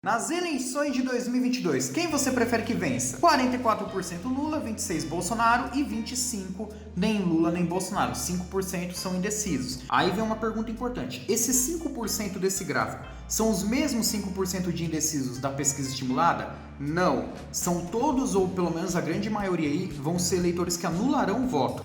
Nas eleições de 2022, quem você prefere que vença? 44% Lula, 26% Bolsonaro e 25% nem Lula nem Bolsonaro. 5% são indecisos. Aí vem uma pergunta importante. Esses 5% desse gráfico são os mesmos 5% de indecisos da pesquisa estimulada? Não. São todos, ou pelo menos a grande maioria aí, vão ser eleitores que anularão o voto.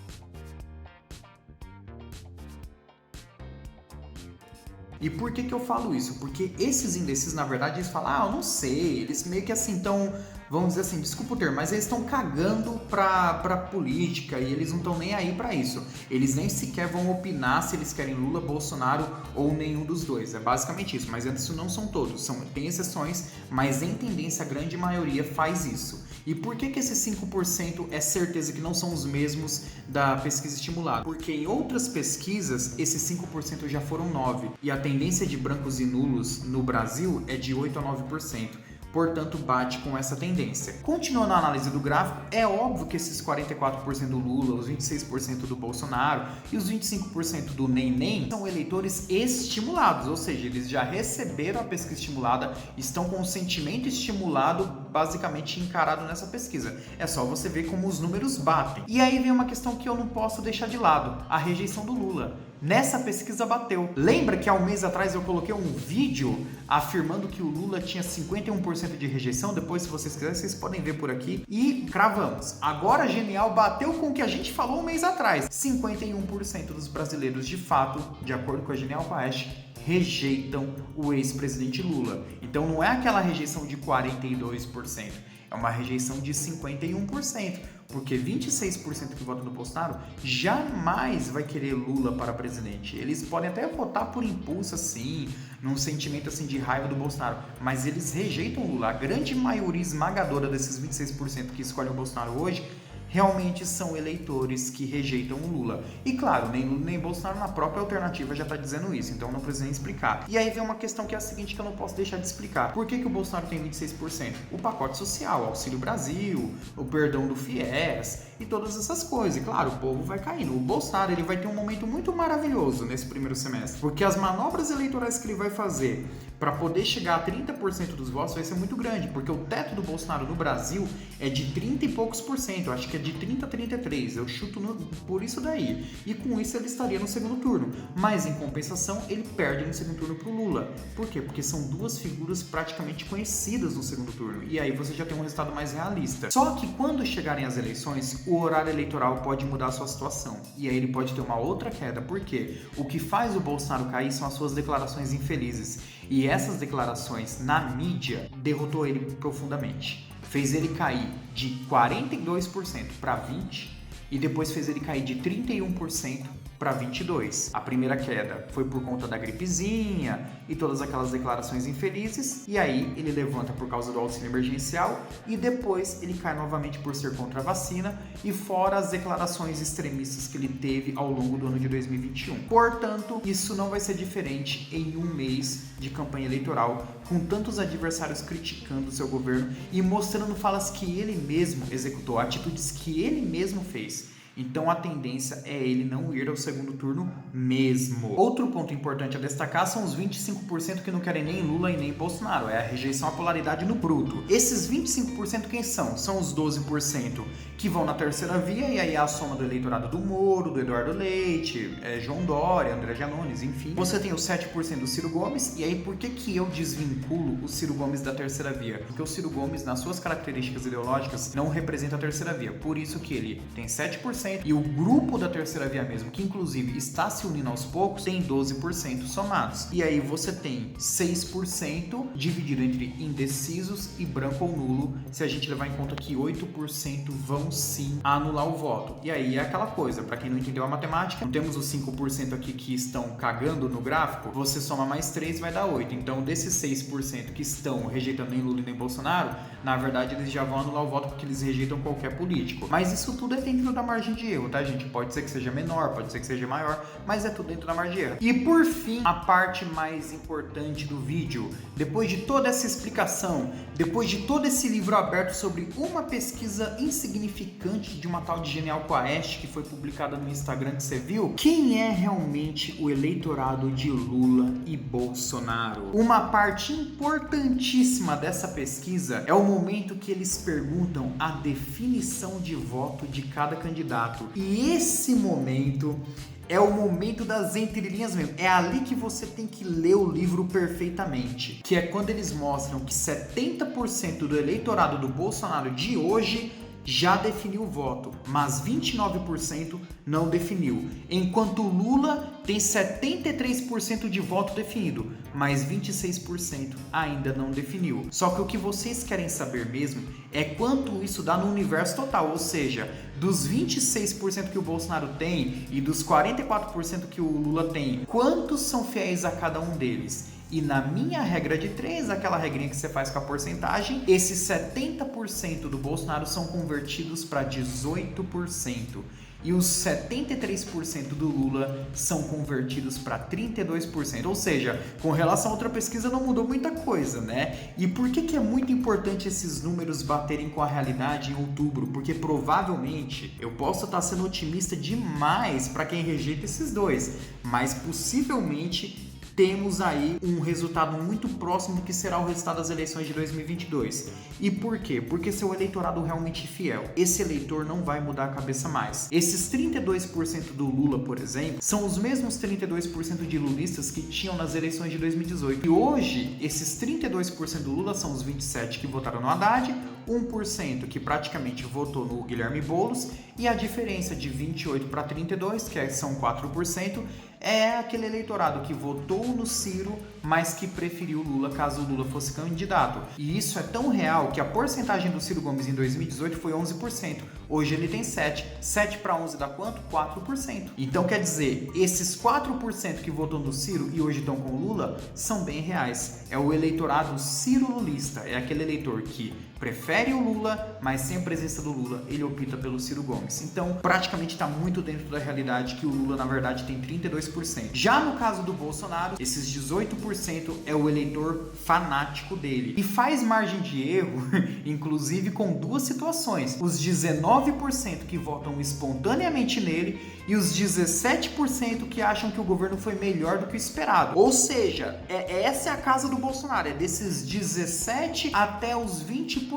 E por que eu falo isso? Porque esses indecisos, na verdade, eles falam, eu não sei, eles meio que assim estão, vamos dizer assim, desculpa o termo, mas eles estão cagando pra política e eles não estão nem aí pra isso. Eles nem sequer vão opinar se eles querem Lula, Bolsonaro ou nenhum dos dois. É basicamente isso, mas isso não são todos, tem exceções, mas em tendência a grande maioria faz isso. E por que esse 5% é certeza que não são os mesmos da pesquisa estimulada? Porque em outras pesquisas, esses 5% já foram 9%. E a tendência de brancos e nulos no Brasil é de 8% a 9%. Portanto, bate com essa tendência. Continuando a análise do gráfico, é óbvio que esses 44% do Lula, os 26% do Bolsonaro e os 25% do nem são eleitores estimulados, ou seja, eles já receberam a pesquisa estimulada, estão com o sentimento estimulado basicamente encarado nessa pesquisa. É só você ver como os números batem. E aí vem uma questão que eu não posso deixar de lado, a rejeição do Lula. Nessa pesquisa bateu. Lembra que há um mês atrás eu coloquei um vídeo afirmando que o Lula tinha 51% de rejeição? Depois, se vocês quiserem, vocês podem ver por aqui. E cravamos. Agora a Genial bateu com o que a gente falou um mês atrás. 51% dos brasileiros, de fato, de acordo com a Genial Quest, rejeitam o ex-presidente Lula. Então não é aquela rejeição de 42%. É uma rejeição de 51%, porque 26% que votam no Bolsonaro jamais vai querer Lula para presidente. Eles podem até votar por impulso, assim, num sentimento assim de raiva do Bolsonaro, mas eles rejeitam o Lula. A grande maioria esmagadora desses 26% que escolhem o Bolsonaro hoje realmente são eleitores que rejeitam o Lula. E claro, nem Lula nem Bolsonaro na própria alternativa já está dizendo isso, então não precisa nem explicar. E aí vem uma questão que é a seguinte, que eu não posso deixar de explicar. Por que o Bolsonaro tem 26%? O pacote social, Auxílio Brasil, o perdão do FIES e todas essas coisas. E claro, o povo vai caindo. O Bolsonaro ele vai ter um momento muito maravilhoso nesse primeiro semestre, porque as manobras eleitorais que ele vai fazer para poder chegar a 30% dos votos vai ser muito grande, porque o teto do Bolsonaro no Brasil é de 30 e poucos por cento, eu acho que é de 30 a 33%, eu chuto por isso daí. E com isso ele estaria no segundo turno, mas em compensação ele perde no segundo turno pro Lula. Por quê? Porque são duas figuras praticamente conhecidas no segundo turno, e aí você já tem um resultado mais realista. Só que quando chegarem as eleições, o horário eleitoral pode mudar a sua situação, e aí ele pode ter uma outra queda, porque o que faz o Bolsonaro cair são as suas declarações infelizes. E essas declarações na mídia derrotou ele profundamente. Fez ele cair de 42% para 20% e depois fez ele cair de 31% para 22%. A primeira queda foi por conta da gripezinha e todas aquelas declarações infelizes, e aí ele levanta por causa do auxílio emergencial e depois ele cai novamente por ser contra a vacina e fora as declarações extremistas que ele teve ao longo do ano de 2021. Portanto, isso não vai ser diferente em um mês de campanha eleitoral, com tantos adversários criticando o seu governo e mostrando falas que ele mesmo executou, atitudes que ele mesmo fez. Então a tendência é ele não ir ao segundo turno mesmo. Outro ponto importante a destacar são os 25% que não querem nem Lula e nem Bolsonaro. É a rejeição à polaridade no bruto. Esses 25% quem são? São os 12% que vão na terceira via, e aí é a soma do eleitorado do Moro, do Eduardo Leite, João Dória, André Janones, enfim. Você tem os 7% do Ciro Gomes, e aí por que eu desvinculo o Ciro Gomes da terceira via? Porque o Ciro Gomes, nas suas características ideológicas, não representa a terceira via. Por isso que ele tem 7%, e o grupo da terceira via mesmo, que inclusive está se unindo aos poucos, tem 12% somados. E aí você tem 6% dividido entre indecisos e branco ou nulo, se a gente levar em conta que 8% vão sim anular o voto. E aí é aquela coisa, para quem não entendeu a matemática, não temos os 5% aqui que estão cagando no gráfico, você soma mais 3 vai dar 8. Então desses 6% que estão rejeitando nem Lula e nem Bolsonaro, na verdade eles já vão anular o voto porque eles rejeitam qualquer político. Mas isso tudo é dentro da margem de erro, tá, gente? Pode ser que seja menor, pode ser que seja maior, mas é tudo dentro da margem de erro. E por fim, a parte mais importante do vídeo. Depois de toda essa explicação, depois de todo esse livro aberto sobre uma pesquisa insignificante de uma tal de Genial Quest que foi publicada no Instagram que você viu, quem é realmente o eleitorado de Lula e Bolsonaro? Uma parte importantíssima dessa pesquisa é o momento que eles perguntam a definição de voto de cada candidato. E esse momento é o momento das entrelinhas mesmo. É ali que você tem que ler o livro perfeitamente. Que é quando eles mostram que 70% do eleitorado do Bolsonaro de hoje já definiu o voto, mas 29% não definiu. Enquanto Lula tem 73% de voto definido, mas 26% ainda não definiu. Só que o que vocês querem saber mesmo é quanto isso dá no universo total, ou seja, dos 26% que o Bolsonaro tem e dos 44% que o Lula tem, quantos são fiéis a cada um deles? E na minha regra de 3, aquela regrinha que você faz com a porcentagem, esses 70% do Bolsonaro são convertidos para 18%. E os 73% do Lula são convertidos para 32%. Ou seja, com relação a outra pesquisa não mudou muita coisa, né? E por que é muito importante esses números baterem com a realidade em outubro? Porque provavelmente eu posso estar sendo otimista demais para quem rejeita esses dois, mas possivelmente temos aí um resultado muito próximo do que será o resultado das eleições de 2022. E por quê? Porque seu eleitorado realmente fiel. Esse eleitor não vai mudar a cabeça mais. Esses 32% do Lula, por exemplo, são os mesmos 32% de lulistas que tinham nas eleições de 2018. E hoje, esses 32% do Lula são os 27% que votaram no Haddad, 1% que praticamente votou no Guilherme Boulos, e a diferença de 28 para 32, que são 4%, é aquele eleitorado que votou no Ciro, mas que preferiu Lula caso o Lula fosse candidato. E isso é tão real que a porcentagem do Ciro Gomes em 2018 foi 11%. Hoje ele tem 7%. 7 para 11 dá quanto? 4%. Então quer dizer, esses 4% que votou no Ciro e hoje estão com o Lula são bem reais. É o eleitorado ciro-lulista. É aquele eleitor que prefere o Lula, mas sem a presença do Lula, ele opta pelo Ciro Gomes. Então, praticamente está muito dentro da realidade que o Lula, na verdade, tem 32%. Já no caso do Bolsonaro, esses 18% é o eleitor fanático dele. E faz margem de erro, inclusive com duas situações. Os 19% que votam espontaneamente nele e os 17% que acham que o governo foi melhor do que o esperado. Ou seja, essa é a casa do Bolsonaro, é desses 17% até os 20%.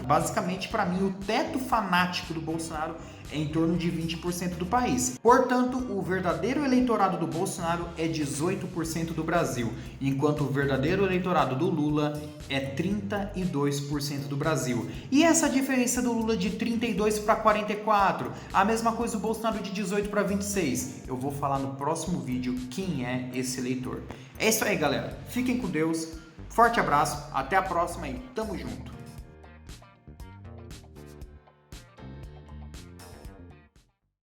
Basicamente, para mim, o teto fanático do Bolsonaro é em torno de 20% do país. Portanto, o verdadeiro eleitorado do Bolsonaro é 18% do Brasil, enquanto o verdadeiro eleitorado do Lula é 32% do Brasil. E essa diferença do Lula de 32 para 44, a mesma coisa do Bolsonaro de 18 para 26. Eu vou falar no próximo vídeo quem é esse eleitor. É isso aí, galera. Fiquem com Deus. Forte abraço. Até a próxima e tamo junto.